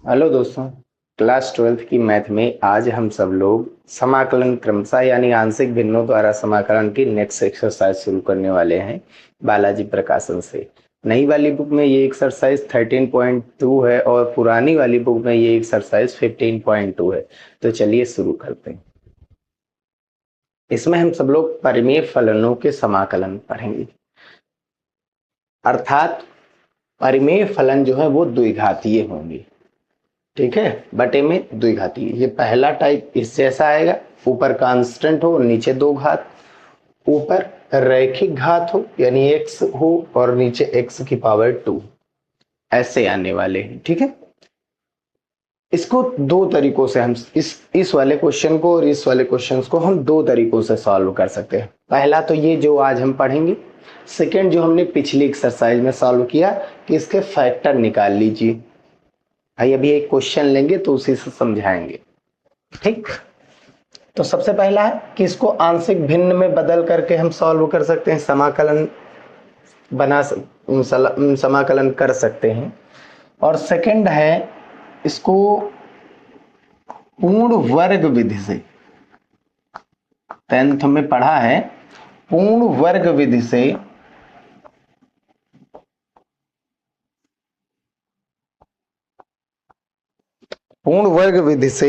Hello दोस्तों। Class 12th की math में आज हम सब लोग समाकलन क्रमशः यानी आंशिक भिन्नों द्वारा समाकलन की नेक्स्ट एक्सरसाइज शुरू करने वाले हैं बालाजी प्रकाशन से। नई वाली बुक में ये एक्सरसाइज 13.2 है और पुरानी वाली बुक में ये एक्सरसाइज 15.2 है। तो चलिए शुरू करते हैं। इसमें हम सब लोग परिमेय फलनों के समाकलन पढ़ेंगे, अर्थात परिमेय फलन जो है वो द्विघातीय होंगे। ठीक है, बटे में द्विघातीय। ये पहला टाइप इस जैसा आएगा, ऊपर कांस्टेंट हो नीचे दो घात, ऊपर रैखिक घात हो यानी x हो और नीचे x की पावर 2, ऐसे आने वाले हैं। ठीक है, इसको दो तरीकों से हम इस वाले क्वेश्चन को और इस वाले क्वेश्चन को हम दो तरीकों से सॉल्व कर सकते हैं। पहला तो ये जो आज हम पढ़ेंगे, सेकेंड जो हमने पिछली एक्सरसाइज में सॉल्व किया कि इसके फैक्टर निकाल लीजिए। भाई अभी एक क्वेश्चन लेंगे तो उसी से समझाएंगे। ठीक, तो सबसे पहला है कि इसको आंशिक भिन्न में बदल करके हम सॉल्व कर सकते हैं, समाकलन कर सकते हैं। और सेकंड है इसको पूर्ण वर्ग विधि से, 10th में पढ़ा है, पूर्ण वर्ग विधि से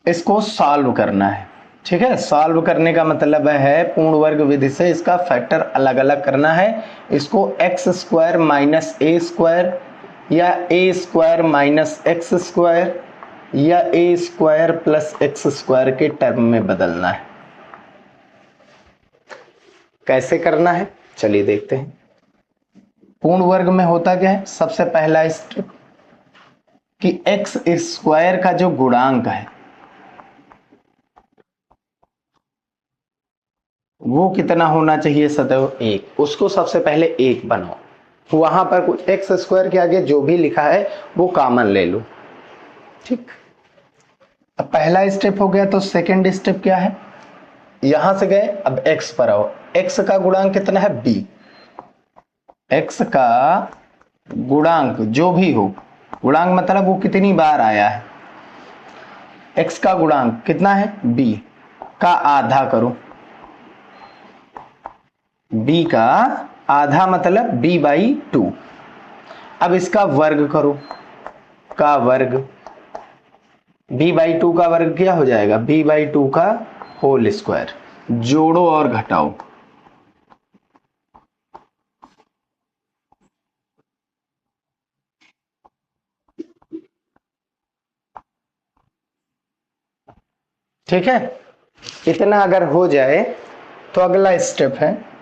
इसको सॉल्व करना है। ठीक है, सॉल्व करने का मतलब है पूर्ण वर्ग विधि से इसका फैक्टर अलग अलग करना है। इसको एक्स स्क्वायर माइनस ए स्क्वायर या ए स्क्वायर माइनस एक्स स्क्वायर या ए स्क्वायर प्लस एक्स स्क्वायर के टर्म में बदलना है। कैसे करना है चलिए देखते हैं। पूर्ण वर्ग में होता क्या है, सबसे पहला स्टेप कि एक्स स्क्वायर का जो गुणांक है वो कितना होना चाहिए, सदैव एक। उसको सबसे पहले एक बनाओ, वहां पर कुछ एक्स स्क्वायर के आगे जो भी लिखा है वो कॉमन ले लो। ठीक, अब पहला स्टेप हो गया। तो सेकंड स्टेप क्या है, यहां से गए अब एक्स पर आओ। एक्स का गुणांक कितना है, बी। एक्स का गुणांक जो भी हो, गुणांक मतलब वो कितनी बार आया है, एक्स का गुणांक कितना है, बी का आधा करो। b का आधा मतलब b/2। अब इसका वर्ग करो, का वर्ग, b/2 का वर्ग क्या हो जाएगा, b/2 का होल स्क्वायर। जोड़ो और घटाओ, ठीक है। इतना अगर हो जाए तो अगला स्टेप है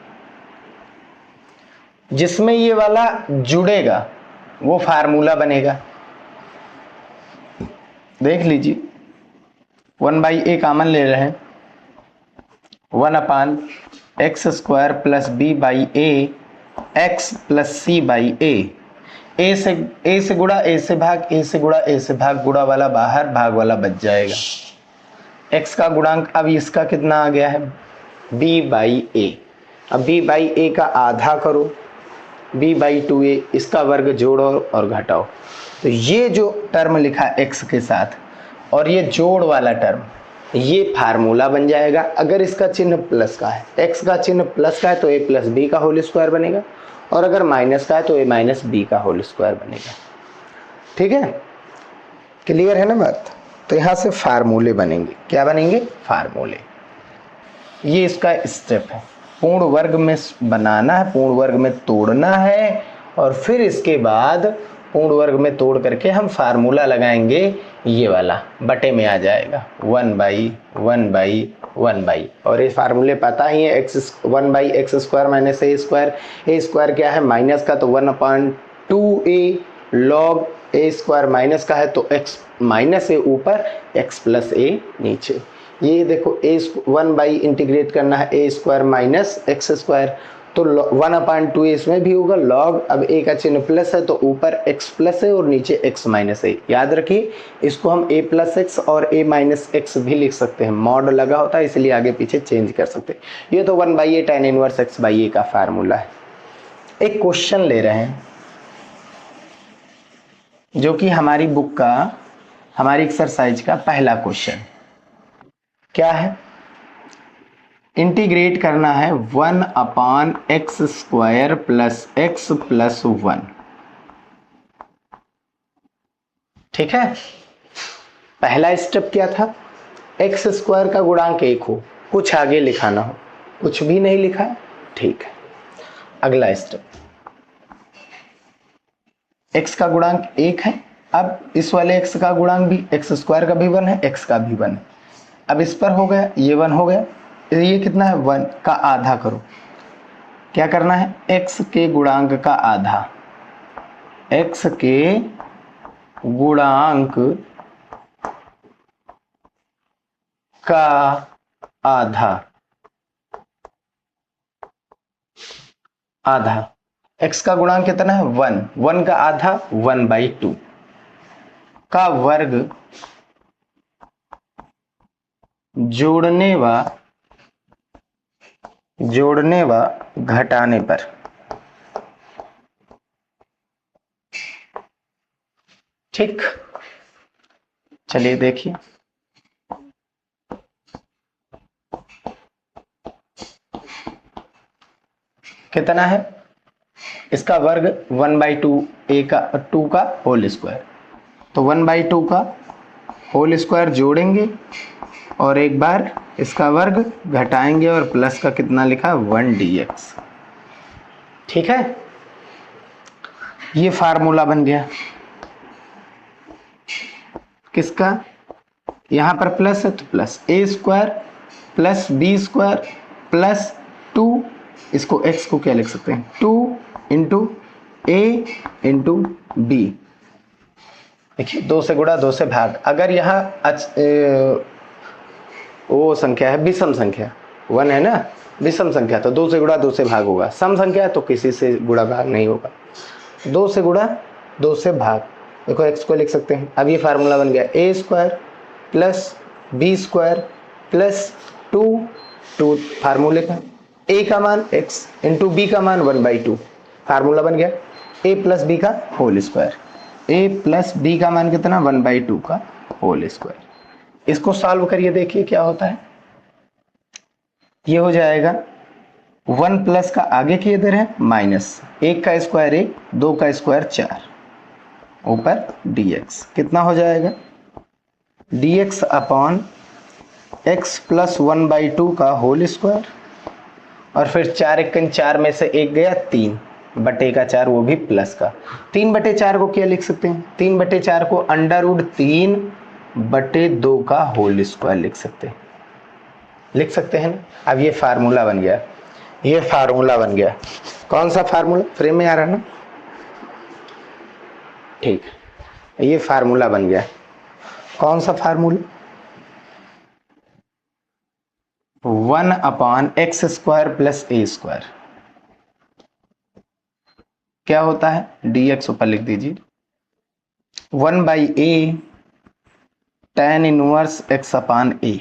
जिसमें ये वाला जुड़ेगा वो फार्मूला बनेगा। देख लीजिए, 1/a कॉमन ले रहे हैं, 1/x² plus b/a x plus c/a। ए से गुड़ा ए से भाग, ए से गुड़ा ए से भाग, गुड़ा वाला बाहर भाग वाला बच जाएगा। x का गुणांक अब इसका कितना आ गया है, b/a। अब b/a का आधा करो, b/2a, इसका वर्ग जोड़ो और घटाओ। तो ये जो टर्म लिखा x के साथ और ये जोड़ वाला टर्म, ये फार्मूला बन जाएगा। अगर इसका चिन्ह प्लस का है, x का चिन्ह प्लस का है तो a प्लस बी का होल स्क्वायर बनेगा, और अगर माइनस का है तो a माइनस बी का होल स्क्वायर बनेगा। ठीक है, क्लियर है ना बात। तो यहां से फार्मूले बनेंगे, क्या बनेंगे, फार्मूले। ये इसका स्टेप है, पूर्ण वर्ग में बनाना है, पूर्ण वर्ग में तोड़ना है, और फिर इसके बाद पूर्ण वर्ग में तोड़ करके हम फार्मूला लगाएंगे। ये वाला बटे में आ जाएगा 1/1/1/, और ये फार्मूले पता ही है,1/x² minus a square. A square क्या है, माइनस का, तो 1/2a log a square, minus का है तो x माइनस a ऊपर, x प्लस a नीचे। ये देखो a1 इंटीग्रेट करना है a square minus x square, तो 1/2 इसमें भी होगा लॉग। अब a का चिन्ह प्लस है तो ऊपर x प्लस है और नीचे x माइनस है। याद रखिए, इसको हम a प्लस एक्स और a माइनस एक्स भी लिख सकते हैं, मॉड लगा होता है इसलिए आगे पीछे चेंज कर सकते हैं। ये तो 1/a tan इनवर्स x/a का फार्मूला है। एक क्वेश्चन ले रहे हैं, जो कि हमारी बुक का, हमारी एक्सरसाइज का पहला क्वेश्चन क्या है, इंटीग्रेट करना है 1/x² प्लस x प्लस 1। ठीक है, पहला स्टेप क्या था, x² का गुणांक 1 हो, कुछ आगे लिखा ना हो, कुछ भी नहीं लिखा है, ठीक है। अगला स्टेप, x का गुणांक 1 है, अब इस वाले x का गुणांक भी x² का भी 1 है, x का भी 1 है। अब इस पर हो गया, ये 1 हो गया, ये कितना है, 1 का आधा करो। क्या करना है, x के गुणांक का आधा, x के गुणांक का आधा, आधा, x का गुणांक कितना है 1, 1 का आधा 1/2 का वर्ग जोड़ने व घटाने पर। ठीक, चलिए देखिए, कितना है, इसका वर्ग 1/2 a का 2 का होल स्क्वायर, तो 1/2 का होल स्क्वायर जोड़ेंगे और एक बार इसका वर्ग घटाएंगे और प्लस का कितना लिखा 1 dx। ठीक है, ये फार्मूला बन गया किसका, यहां पर प्लस है तो plus a² plus b² plus 2, इसको x को क्या लिख सकते हैं 2 इंटू a इंटू बी। देखिए 2 से गुणा 2 से भाग, अगर यहाँ वो संख्या है विषम संख्या 1 है ना, विषम संख्या तो 2 से गुणा 2 से भाग होगा, सम संख्या है तो किसी से गुणा भाग नहीं होगा, 2 से गुणा 2 से भाग। देखो x को लिख सकते हैं, अब ये फार्मूला बन गया a² प्लस b² प्लस 2 फार्मूले का, a का मान x इंटू b का मान 1/2, फार्मूला बन गया a प्लस b का whole square, a plus b का मान कितना 1/2 का होल स्क्वायर। इसको सॉल्व करिए, देखिए क्या होता है, ये हो जाएगा 1 प्लस का आगे किए दे रहे हैं माइनस, 1 का स्क्वायर 1, 2 का स्क्वायर 4, ऊपर dx कितना हो जाएगा, dx अपॉन x प्लस 1/2 का होल स्क्वायर, और फिर 4 में से 1 गया 3 बटे का 4, वो भी प्लस का, 3/4 को क्या लिख सकते हैं, 3/4 को √3/2 का होल स्क्वायर लिख सकते हैं ना। अब ये फार्मूला बन गया, ये फार्मूला बन गया, कौन सा फार्मूला, फ्रेम में आ रहा ना, ठीक, ये फार्मूला बन गया, कौन सा फार्मूला, 1/x² प्लस a², क्या होता है dx ऊपर लिख दीजिए, 1/a tan इनवर्स x/a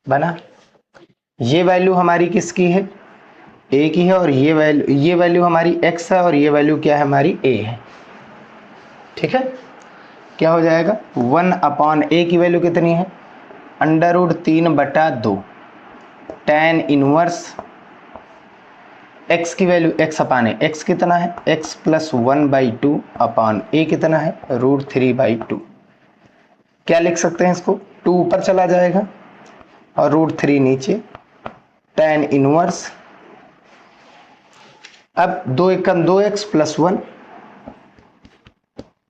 बना। ये वैल्यू हमारी किसकी है, a की है, और ये वैल्यू हमारी x है, और ये वैल्यू क्या है हमारी a है। ठीक है, क्या हो जाएगा 1/a की वैल्यू कितनी है √3/2 tan इनवर्स x की वैल्यू x/a, x कितना है x प्लस 1/2 अपॉन a कितना है √3/2। क्या लिख सकते हैं इसको, 2 ऊपर चला जाएगा और √3 नीचे, tan इनवर्स, अब 2 एकम 2x प्लस 1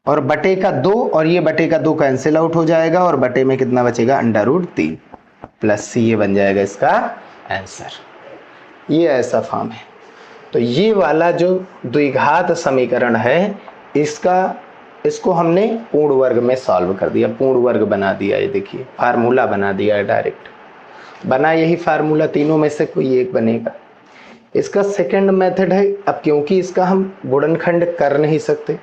और बटे का 2, और ये बटे का 2 कैंसिल आउट हो जाएगा, और बटे में कितना बचेगा √3 प्लस c, ये बन जाएगा इसका आंसर। ये ऐसा फॉर्म है। तो ये वाला जो द्विघात समीकरण है, इसको हमने पूर्ण वर्ग में सॉल्व कर दिया, पूर्ण वर्ग बना दिया। ये देखिए फार्मूला बना दिया है, डायरेक्ट बना यही फार्मूला, तीनों में से कोई एक बनेगा। इसका सेकंड मेथड है, अब क्योंकि इसका हम गुणनखंड कर नहीं सकते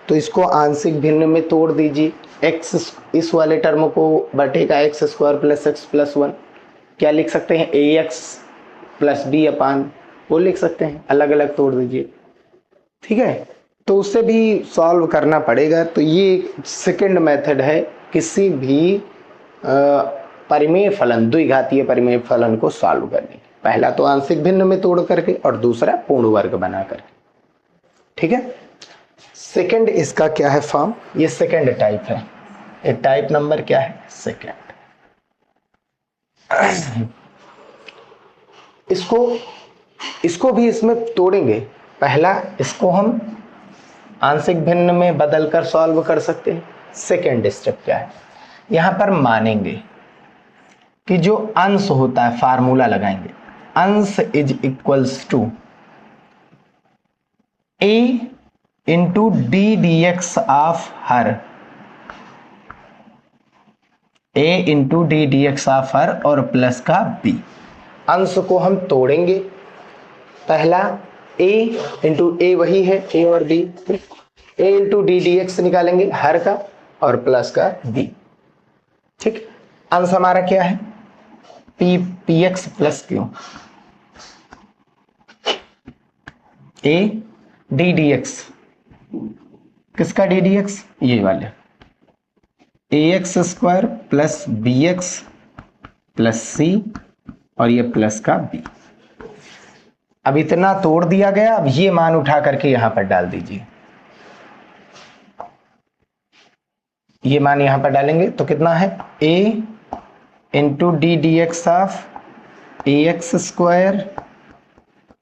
तो इसको आंशिक भिन्न में तोड़ दीजिए, x इस वाले टर्म को बटे का x² प्लस x प्लस 1, क्या लिख सकते हैं ax प्लस b अपान, वो लिख सकते हैं, अलग अलग तोड़ दीजिए। ठीक है, तो उसे भी सॉल्व करना पड़ेगा। तो ये सेकंड मेथड है किसी भी परिमेय फलन, द्विघातीय परिमेय फलन को सॉल्व करने की। पहला तो आंशिक भिन्न में तोड़ करके और दूसरा पूर्ण वर्ग बना करके। ठीक है, सेकंड इसका क्या है फॉर्म, ये सेकंड टाइप है। ये टाइप नंबर क्या है, सेकंड। इसको भी इसमें तोड़ेंगे। पहला इसको हम आंशिक भिन्न में बदलकर सॉल्व कर सकते हैं। सेकंड स्टेप क्या है, यहां पर मानेंगे कि जो अंश होता है, फार्मूला लगाएंगे, अंश is equals to a into D D X of हर, a into D D X of हर और प्लस का b। अंश को हम तोड़ेंगे। पहला a इंटू ए वही है a और b, a into D D x निकालेंगे हर का और प्लस का b। ठीक, अंश हमारा क्या है, P X plus Q, A D D X, किसका डी डी एक्स, ये वाले, A X square plus B X plus C और ये प्लस का बी। अब इतना तोड़ दिया गया। अब ये मान उठा करके यहां पर डाल दीजिए। ये मान यहां पर डालेंगे तो कितना है, a into D D X of A X square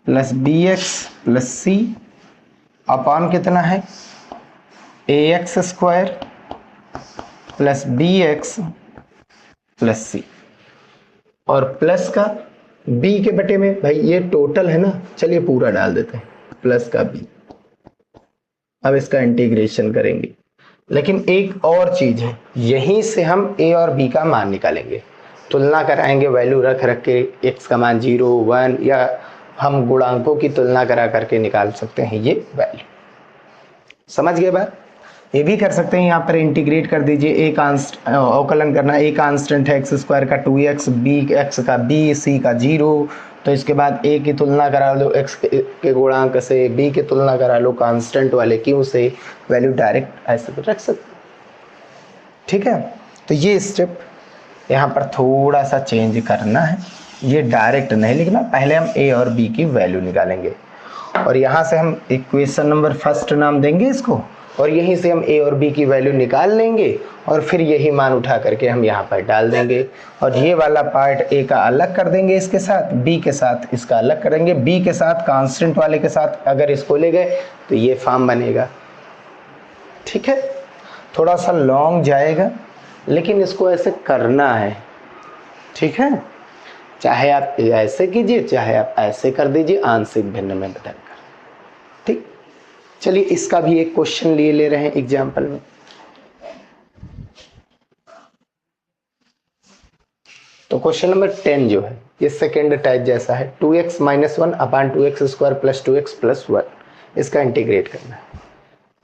plus B X plus C upon कितना है, A X square plus B X plus C और प्लस का b के बटे में, भाई ये टोटल है ना, चलिए पूरा डाल देते हैं, प्लस का b। अब इसका इंटीग्रेशन करेंगे। लेकिन एक और चीज है, यहीं से हम a और b का मान निकालेंगे, तुलना कराएंगे, वैल्यू रख रख के x का मान 0, 1 या हम गुणांकों की तुलना करा करके निकाल सकते हैं ये वैल्यू। समझ गए बात। ये भी कर सकते हैं, यहाँ पर इंटीग्रेट कर दीजिए, एक अवकलन करना, ए कांस्टेंट है एक्स स्क्वायर का 2x, बी एक्स का b, सी का 0, तो इसके बाद a की तुलना करा लो x के गुणांक से, b की तुलना करा लो कांस्टेंट वाले q से, वैल्यू डायरेक्ट ऐसे तो रख सकते। ठीक है, तो ये स्टेप यहाँ पर थोड़ा सा चेंज करना है, ये डायरेक्ट नहीं लिखना, पहले हम a और b की वैल्यू निकालेंगे और यहाँ से हम इक्वेशन नंबर फर्स्ट नाम देंगे इसको, और यहीं से हम a और b की वैल्यू निकाल लेंगे और फिर यही मान उठा करके हम यहाँ पर डाल देंगे और ये वाला पार्ट a का अलग कर देंगे इसके साथ, b के साथ इसका अलग करेंगे, b के साथ कांस्टेंट वाले के साथ अगर इसको ले गए तो ये फॉर्म बनेगा। ठीक है, थोड़ा सा लॉन्ग जाएगा लेकिन इसको ऐसे करना है। ठीक है, चाहे आप ऐसे कीजिए चाहे आप ऐसे कर दीजिए, आंशिक भिन्न में बदल कर। ठीक, चलिए इसका भी एक क्वेश्चन लिए ले रहे हैं एग्जाम्पल में। तो क्वेश्चन नंबर 10 जो है ये सेकेंड टाइप जैसा है, 2x - 1 अपान 2x square plus 2x plus 1, इसका इंटीग्रेट करना है।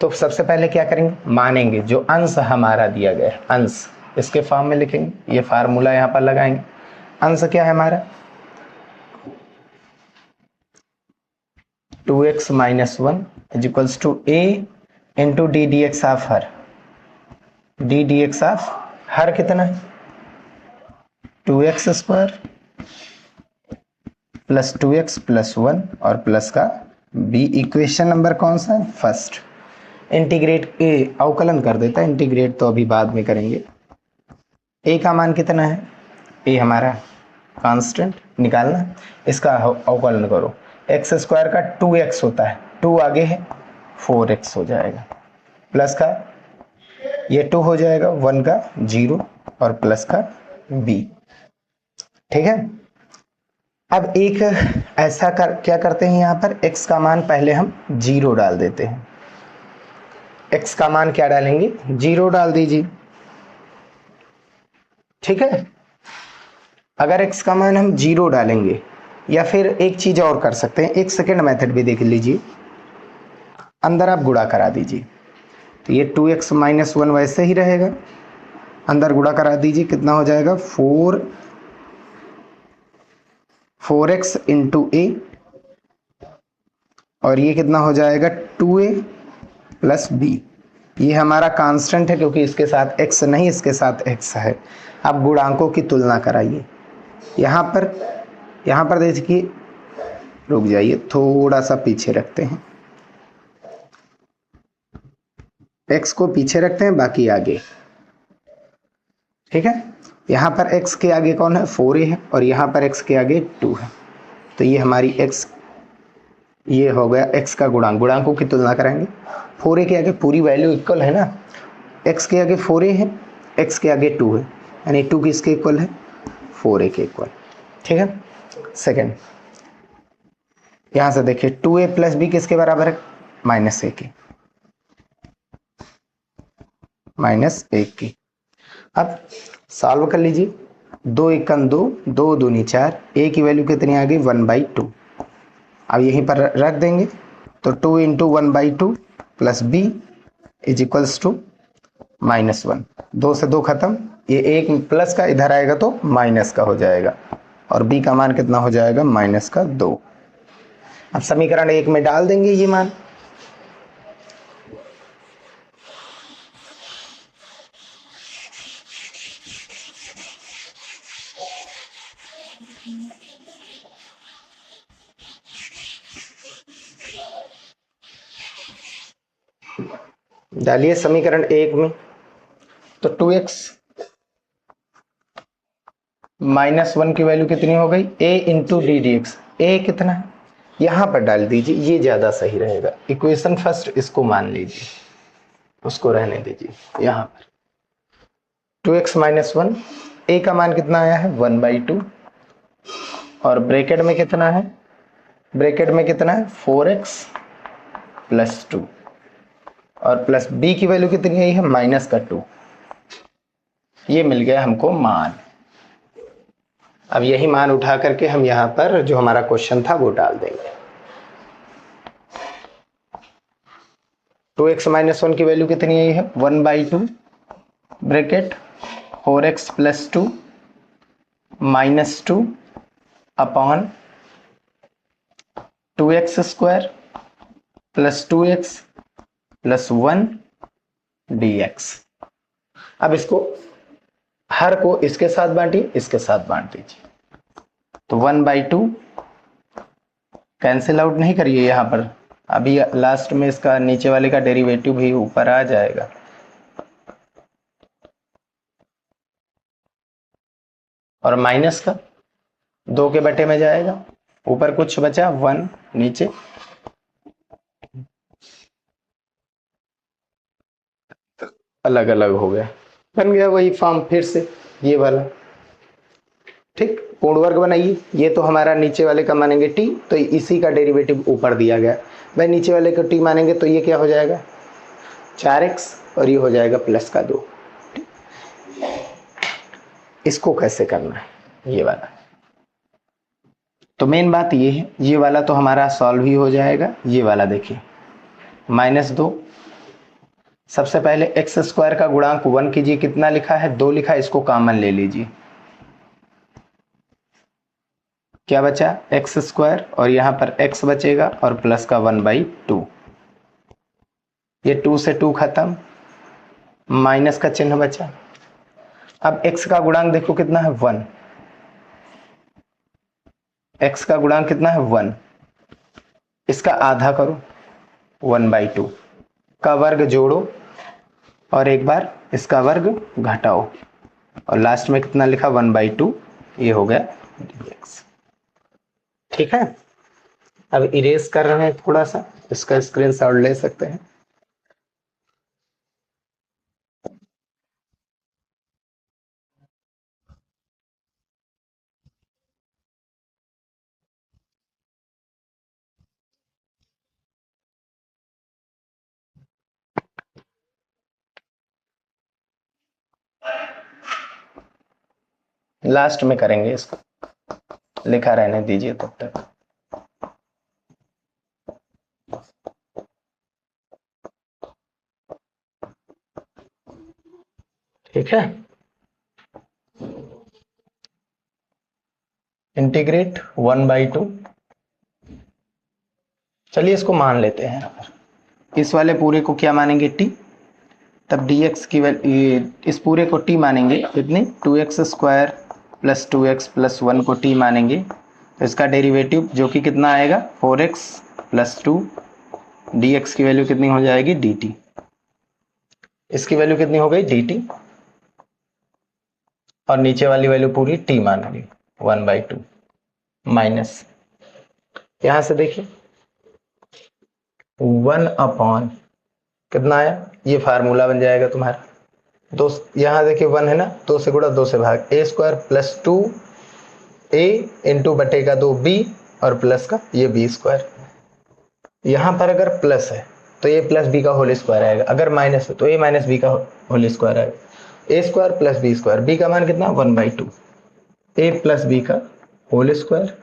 तो सबसे पहले क्या करेंगे, मानेंगे जो अंश हमारा दिया गया है, अंश इसके फॉर्म में लिखेंगे, ये फार्मूला यहाँ पर लगाएंगे। अंश क्या है हमारा, 2x - 1 is equals to a into D D X of हर, डी डी एक्स ऑफ हर कितना है, 2x square plus 2x plus 1 और प्लस का b। इक्वेशन नंबर कौन सा है, फर्स्ट। इंटीग्रेट ए अवकलन कर देता है, इंटीग्रेट तो अभी बाद में करेंगे। a का मान कितना है, a हमारा कांस्टेंट निकालना, इसका अवकलन करो, एक्स स्क्वायर का 2x होता है, 2 आगे है 4x हो जाएगा, प्लस का ये 2 हो जाएगा, 1 का 0 और प्लस का b। ठीक है, अब एक ऐसा क्या करते हैं, यहाँ पर x का मान पहले हम 0 डाल देते हैं। x का मान क्या डालेंगे, 0 डाल दीजिए। ठीक है, अगर x का मान हम 0 डालेंगे, या फिर एक चीज और कर सकते हैं, एक सेकेंड मेथड भी देख लीजिए, अंदर आप गुणा करा दीजिए, तो ये 2x - 1 वैसे ही रहेगा, अंदर गुणा करा दीजिए, कितना हो जाएगा, 4x इंटू a और ये कितना हो जाएगा 2a प्लस बी, ये हमारा कांस्टेंट है क्योंकि इसके साथ x नहीं, इसके साथ x है। अब गुणांकों की तुलना कराइए। यहाँ पर देखिए, रुक जाइए, थोड़ा सा पीछे रखते हैं, x को पीछे रखते हैं, बाकी आगे। ठीक है, यहाँ पर x के आगे कौन है, 4a है, और यहाँ पर x के आगे 2 है। तो ये हमारी x, ये हो गया x का गुणांक। गुणांकों की तुलना कराएंगे। 4a के आगे पूरी वैल्यू इक्वल है ना, x के आगे 4a है, x के आगे 2 है, यानी 2 किसके इक्वल है, 4a के इक्वल। ठीक है, सेकेंड, यहां से देखिए 2a प्लस बी किसके बराबर है, -a के, -1 की। अब सॉल्व कर लीजिए, 2 एकम 2, 2 दूनी 4, a की वैल्यू कितनी आ गई, 1/2। अब यहीं पर रख देंगे, तो 2 into 1/2 plus b is equals to -1। 2 से 2 खत्म, ये एक प्लस का इधर आएगा तो माइनस का हो जाएगा, और b का मान कितना हो जाएगा, -2। अब समीकरण 1 में डाल देंगे ये मान। डालिए समीकरण 1 में, तो 2x -1 की वैल्यू कितनी हो गई, a into D D X. A कितना है, यहां पर डाल दीजिए, ये ज्यादा सही रहेगा। इक्वेशन फर्स्ट इसको मान लीजिए, उसको रहने दीजिए। यहां पर 2x -1, a का मान कितना आया है, 1/2, और ब्रैकेट में कितना है, ब्रैकेट में कितना है, 4x प्लस 2, और प्लस b की वैल्यू कितनी आई है, -2। ये मिल गया हमको मान। अब यही मान उठा करके हम यहाँ पर जो हमारा क्वेश्चन था वो डाल देंगे। 2x -1 की वैल्यू कितनी आई है, 1/2, bracket 4x plus 2 -2 upon 2x square plus 2x plus 1 dx। अब इसको हर को इसके साथ बांटिए, इसके साथ बांट दीजिए, तो 1/2 कैंसिल आउट नहीं करिए यहां पर, अभी लास्ट में इसका नीचे वाले का डेरिवेटिव भी ऊपर आ जाएगा। और माइनस का 2 के बटे में जाएगा, ऊपर कुछ बचा 1, नीचे अलग अलग हो गया, बन गया वही फॉर्म फिर से ये वाला। ठीक, पूर्ण वर्ग बनाइए। ये तो हमारा नीचे वाले का मानेंगे t, तो इसी का डेरिवेटिव ऊपर दिया गया। भाई नीचे वाले को t मानेंगे तो ये क्या हो जाएगा, 4x, और ये हो जाएगा प्लस का 2। इसको कैसे करना है, ये वाला। तो मेन बात ये है, ये वाला तो हमारा सॉल्व ही हो जाएगा। ये वाला देखिए, -2, सबसे पहले एक्स स्क्वायर का गुणांक 1 कीजिए, कितना लिखा है, 2 लिखा है, इसको कॉमन ले लीजिए, क्या बचा, एक्स स्क्वायर, और यहां पर x बचेगा, और प्लस का 1/2। ये 2 से 2 खत्म, माइनस का चिन्ह बचा। अब x का गुणांक देखो कितना है, 1, x का गुणांक कितना है, 1, इसका आधा करो, 1/2 का वर्ग जोड़ो, और एक बार इसका वर्ग घटाओ, और लास्ट में कितना लिखा, 1/2, ये हो गया dx। ठीक है, अब इरेज कर रहे हैं थोड़ा सा, इसका स्क्रीनशॉट ले सकते हैं। लास्ट में करेंगे इसको, लिखा रहने दीजिए तब तक। ठीक है, इंटीग्रेट 1/2, चलिए इसको मान लेते हैं। इस वाले पूरे को क्या मानेंगे t, तब dx की वैल्यू, इस पूरे को t मानेंगे कितने 2x square plus 2x plus 1 को t मानेंगे, तो इसका डेरिवेटिव जो कि कितना आएगा 4x प्लस 2, dx की वैल्यू कितनी हो जाएगी dt, इसकी वैल्यू कितनी हो गई dt, और नीचे वाली वैल्यू पूरी t मानेंगे 1/2 माइनस, यहां से देखिए 1 अपॉन कितना आया, ये फार्मूला बन जाएगा तुम्हारा, दो, यहां देखिए 1 है ना, 2 से गुणा 2 से भाग, a square plus 2a into बटे का 2b और प्लस का ये b स्क्वायर, यहां पर अगर प्लस है तो ये प्लस बी का होल स्क्वायर आएगा, अगर माइनस है तो ए माइनस बी का होल स्क्वायर आएगा, A square plus B square, B का मान कितना 1/2, ए प्लस बी का होल स्क्वायर,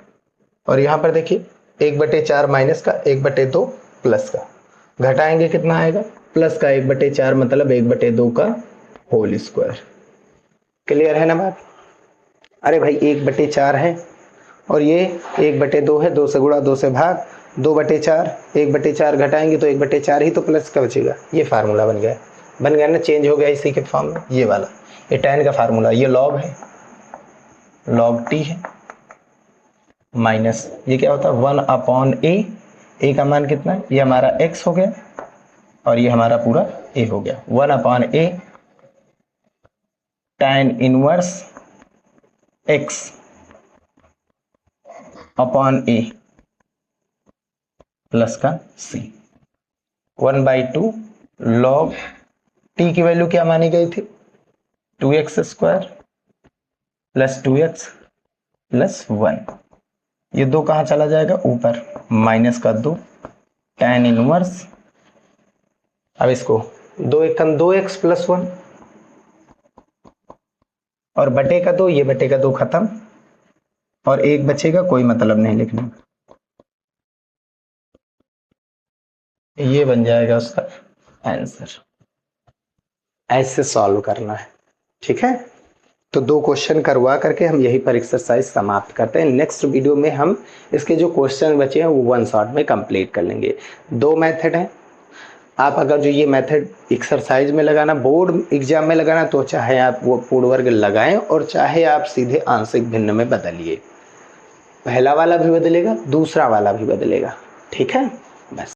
और यहाँ पर देखिए 1/4 माइनस का 1/2 प्लस का, घटाएंगे कितना आएगा प्लस का 1/4 मतलब 1/2 का होल स्क्वायर। क्लियर है ना बात? अरे भाई 1/4 है और ये 1/2 है, 2 से गुणा 2 से भाग, 2/4, 1/4 घटाएंगे तो 1/4 ही तो प्लस का बचेगा, ये फार्मूला बन गया ना, चेंज हो गया इसी के फॉर्म में, ये वाला, ये tan का फार्मूला, ये लॉग है, लॉग t है, माइनस ये क्या होता है 1 अपॉन a का मान कितना है, ये हमारा x हो गया और ये हमारा पूरा a हो गया, 1 upon a tan inverse x upon a plus का c, 1/2 लॉग t की वैल्यू क्या मानी गई थी 2x square plus 2x plus 1, ये 2 कहाँ चला जाएगा ऊपर, माइनस का 2 tan इनवर्स, अब इसको 2x प्लस 1 और बटे का 2, ये बटे का 2 खत्म और 1 बचेगा, कोई मतलब नहीं लिखने का, ये बन जाएगा उसका आंसर। ऐसे सॉल्व करना है, ठीक है। तो 2 क्वेश्चन करवा करके हम यही पर एक्सरसाइज समाप्त करते हैं। नेक्स्ट वीडियो में हम इसके जो क्वेश्चन बचे हैं वो 1 शॉट में कंप्लीट कर लेंगे। 2 मेथड हैं, आप अगर जो ये मेथड एक्सरसाइज में लगाना, बोर्ड एग्जाम में लगाना, तो चाहे आप वो पूर्ण वर्ग लगाएं और चाहे आप सीधे आंशिक भिन्न में बदलिए, पहला वाला भी बदलेगा, दूसरा वाला भी बदलेगा, ठीक है।